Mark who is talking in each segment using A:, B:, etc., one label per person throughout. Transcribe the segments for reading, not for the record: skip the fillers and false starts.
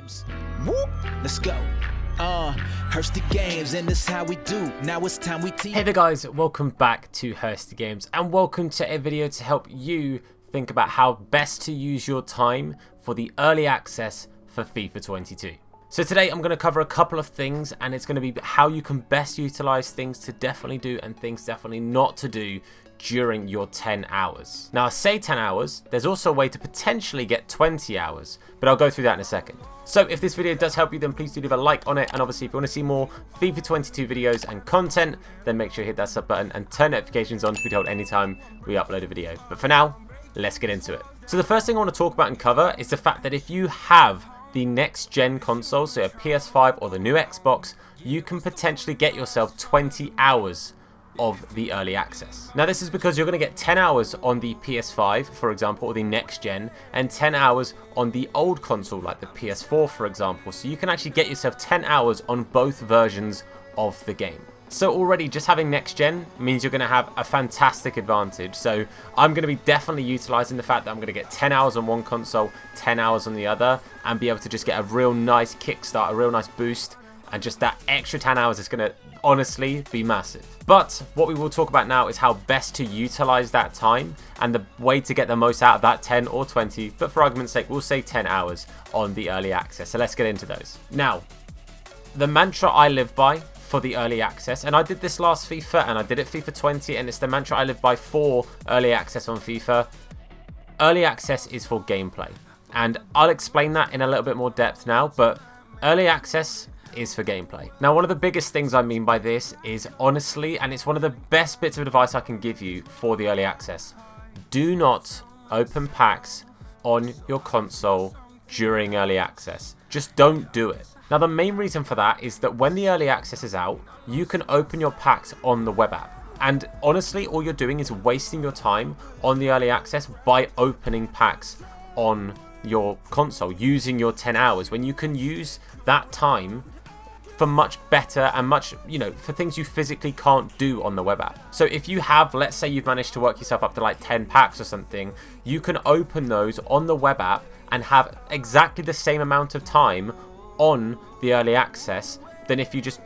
A: games. Whoop, let's go. Hursty Games, and this how we do. Now it's time we teach.
B: Hey there guys, welcome back to Hursty Games, and welcome to a video to help you think about how best to use your time for the early access for FIFA 22. So today I'm going to cover a couple of things, and it's going to be how you can best utilize things to definitely do and things definitely not to do during your 10 hours. Now I say 10 hours, there's also a way to potentially get 20 hours, but I'll go through that in a second. So if this video does help you, then please do leave a like on it, and obviously if you want to see more FIFA 22 videos and content, then make sure you hit that sub button and turn notifications on to be told anytime we upload a video. But for now, let's get into it. So the first thing I want to talk about and cover is the fact that if you have the next gen console, so a PS5 or the new Xbox, you can potentially get yourself 20 hours of the early access. Now this is because you're going to get 10 hours on the PS5, for example, or the next gen, and 10 hours on the old console like the PS4, for example. So you can actually get yourself 10 hours on both versions of the game. So already just having next gen means you're going to have a fantastic advantage. So I'm going to be definitely utilizing the fact that I'm going to get 10 hours on one console, 10 hours on the other, and be able to just get a real nice kickstart, a real nice boost. And just that extra 10 hours is going to honestly be massive. But what we will talk about now is how best to utilize that time and the way to get the most out of that 10 or 20. But for argument's sake, we'll say 10 hours on the early access. So let's get into those. Now, the mantra I live by for the early access, and I did this last FIFA and I did it FIFA 20, and it's the mantra I live by for early access on FIFA. Early access is for gameplay. And I'll explain that in a little bit more depth now, but early access is for gameplay. Now, one of the biggest things I mean by this is honestly, and it's one of the best bits of advice I can give you for the early access, do not open packs on your console during early access. Just don't do it. Now, the main reason for that is that when the early access is out, you can open your packs on the web app. And honestly, all you're doing is wasting your time on the early access by opening packs on your console using your 10 hours, when you can use that time for much better and much, for things you physically can't do on the web app. So if you have, let's say you've managed to work yourself up to like 10 packs or something, you can open those on the web app and have exactly the same amount of time on the early access than if you just,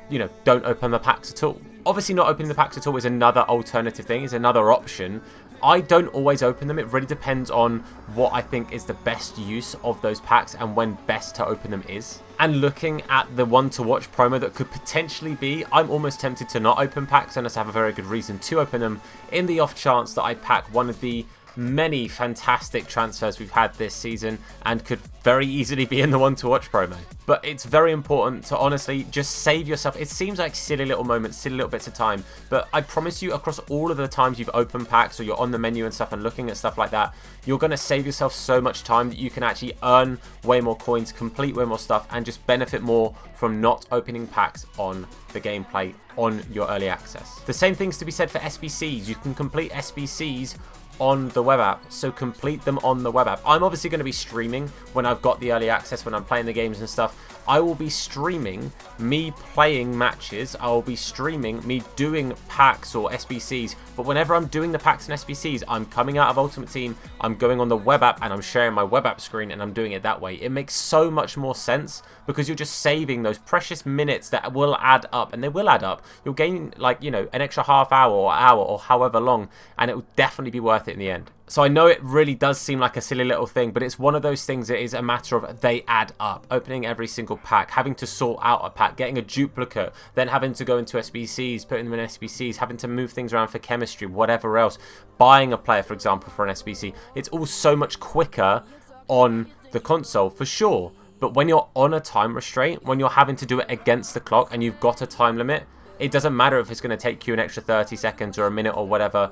B: don't open the packs at all. Obviously not opening the packs at all is another alternative thing, is another option. I don't always open them. It really depends on what I think is the best use of those packs and when best to open them is. And looking at the one to watch promo that could potentially be, I'm almost tempted to not open packs unless I have a very good reason to open them, in the off chance that I pack one of the many fantastic transfers we've had this season and could very easily be in the one to watch promo. But it's very important to honestly just save yourself. It seems like silly little moments, silly little bits of time, but I promise you, across all of the times you've opened packs or you're on the menu and stuff and looking at stuff like that, you're going to save yourself so much time that you can actually earn way more coins, complete way more stuff, and just benefit more from not opening packs on the gameplay on your early access. The same thing's to be said for SBCs. You can complete SBCs on the web app, so complete them on the web app. I'm obviously going to be streaming when I've got the early access, when I'm playing the games and stuff. I will be streaming me playing matches. I will be streaming me doing packs or SBCs, but whenever I'm doing the packs and SBCs, I'm coming out of Ultimate Team, I'm going on the web app and I'm sharing my web app screen and I'm doing it that way. It makes so much more sense because you're just saving those precious minutes that will add up, and they will add up. You'll gain an extra half hour or however long, and it will definitely be worth it in the end. So I know it really does seem like a silly little thing, but it's one of those things that is a matter of they add up. Opening every single pack, having to sort out a pack, getting a duplicate, then having to go into SBCs, putting them in SBCs, having to move things around for chemistry, whatever else, buying a player, for example, for an SBC. It's all so much quicker on the console, for sure. But when you're on a time restraint, when you're having to do it against the clock and you've got a time limit, it doesn't matter if it's going to take you an extra 30 seconds or a minute or whatever.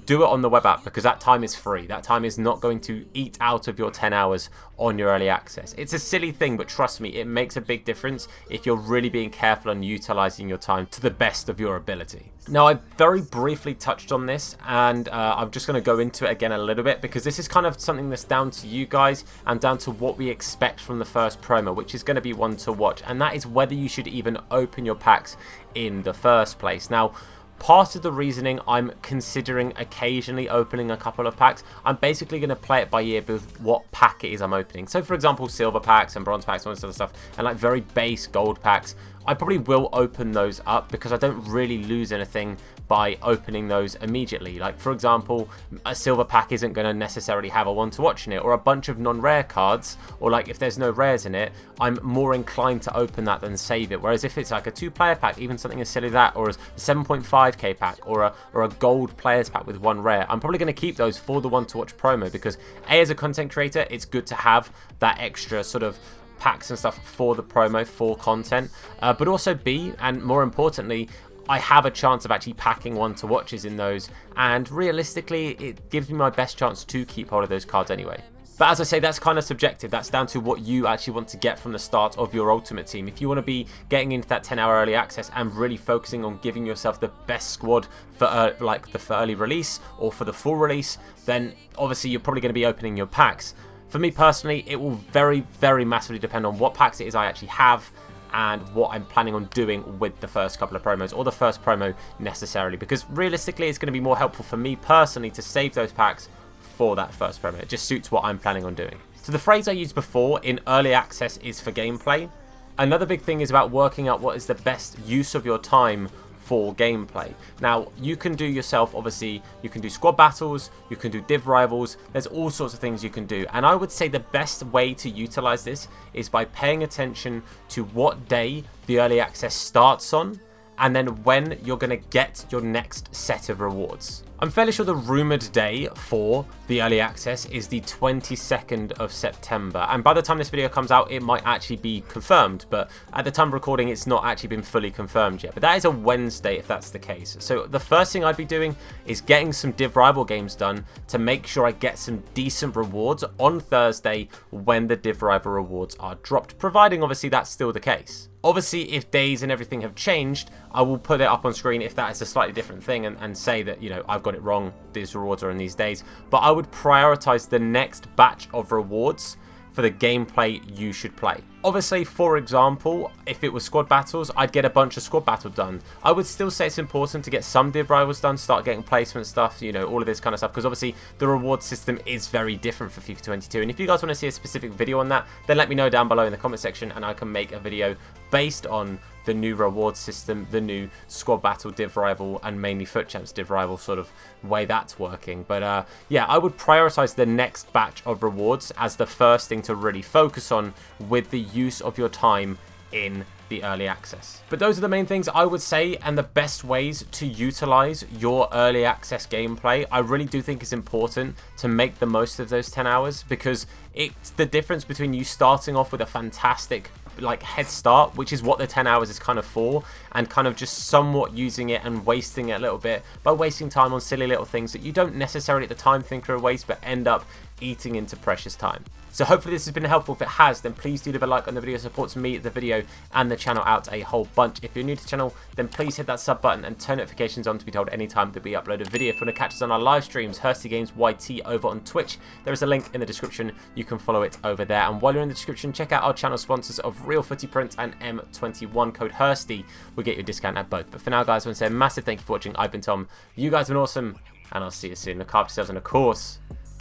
B: Do it on the web app because that time is free. That time is not going to eat out of your 10 hours on your early access. It's a silly thing, but trust me, it makes a big difference if you're really being careful and utilizing your time to the best of your ability. Now, I very briefly touched on this, and I'm just going to go into it again a little bit because this is kind of something that's down to you guys and down to what we expect from the first promo, which is going to be one to watch, and that is whether you should even open your packs in the first place. Now, part of the reasoning I'm considering occasionally opening a couple of packs, I'm basically going to play it by ear with what pack it is I'm opening. So for example, silver packs and bronze packs and all this other stuff, and like very base gold packs, I probably will open those up because I don't really lose anything by opening those immediately. Like for example, a silver pack isn't going to necessarily have a one to watch in it, or a bunch of non-rare cards, or like if there's no rares in it, I'm more inclined to open that than save it. Whereas if it's like a 2-player pack, even something as silly as that, or a 7.5k pack, or a gold players pack with 1 rare, I'm probably going to keep those for the one to watch promo, because A, as a content creator, it's good to have that extra sort of packs and stuff for the promo, for content, but also B, and more importantly, I have a chance of actually packing one to watches in those, and realistically it gives me my best chance to keep hold of those cards anyway. But as I say, that's kind of subjective. That's down to what you actually want to get from the start of your Ultimate Team. If you want to be getting into that 10-hour early access and really focusing on giving yourself the best squad for like the early release or for the full release, then obviously you're probably going to be opening your packs. For me personally, it will very, very massively depend on what packs it is I actually have and what I'm planning on doing with the first couple of promos, or the first promo necessarily, because realistically it's going to be more helpful for me personally to save those packs for that first promo. It just suits what I'm planning on doing. So the phrase I used before, in early access, is for gameplay. Another big thing is about working out what is the best use of your time for gameplay. Now, you can do yourself, obviously, you can do squad battles, you can do div rivals, there's all sorts of things you can do. And I would say the best way to utilize this is by paying attention to what day the early access starts on, and then when you're going to get your next set of rewards. I'm fairly sure the rumoured day for the early access is the 22nd of September, and by the time this video comes out it might actually be confirmed, but at the time of recording it's not actually been fully confirmed yet. But that is a Wednesday if that's the case. So the first thing I'd be doing is getting some div rival games done to make sure I get some decent rewards on Thursday when the div rival rewards are dropped, providing obviously that's still the case. Obviously, if days and everything have changed, I will put it up on screen if that is a slightly different thing, and say that, you know, I've got it wrong, these rewards are in these days. But I would prioritize the next batch of rewards for the gameplay you should play. Obviously, for example, if it was squad battles, I'd get a bunch of squad battle done. I would still say it's important to get some div rivals done, start getting placement stuff, you know, all of this kind of stuff, because obviously the reward system is very different for FIFA 22. And if you guys want to see a specific video on that, then let me know down below in the comment section and I can make a video based on the new reward system, the new squad battle div rival, and mainly foot champs div rival sort of way that's working. But yeah, I would prioritize the next batch of rewards as the first thing to really focus on with the use of your time in the early access. But those are the main things I would say, and the best ways to utilize your early access gameplay. I really do think it's important to make the most of those 10 hours, because it's the difference between you starting off with a fantastic like head start, which is what the 10 hours is kind of for, and kind of just somewhat using it and wasting it a little bit by wasting time on silly little things that you don't necessarily at the time think are a waste, but end up eating into precious time. So hopefully this has been helpful. If it has, then please do leave a like on the video. It supports me, the video, and the channel out a whole bunch. If you're new to the channel, then please hit that sub button and turn notifications on to be told anytime that we upload a video. If you want to catch us on our live streams, Hursty Games YT over on Twitch, there is a link in the description. You can follow it over there. And while you're in the description, check out our channel sponsors of Real Footy Print and M21. Code Hursty will get you a discount at both. But for now, guys, I want to say a massive thank you for watching. I've been Tom. You guys have been awesome, and I'll see you soon. Look after yourselves, and of course,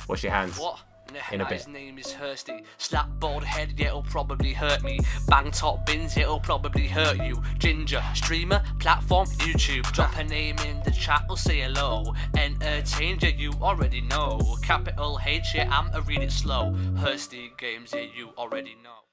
B: wash your hands.
C: What?
B: In a bit.
C: His name is Hursty. Slap bald head, yeah, it'll probably hurt me. Bang top bins, it'll probably hurt you. Ginger, streamer, platform, YouTube. Drop a name in the chat, we'll say hello. Entertain, yeah, you already know. Capital H, yeah, I'm a read it slow. Hursty Games, yeah, you already know.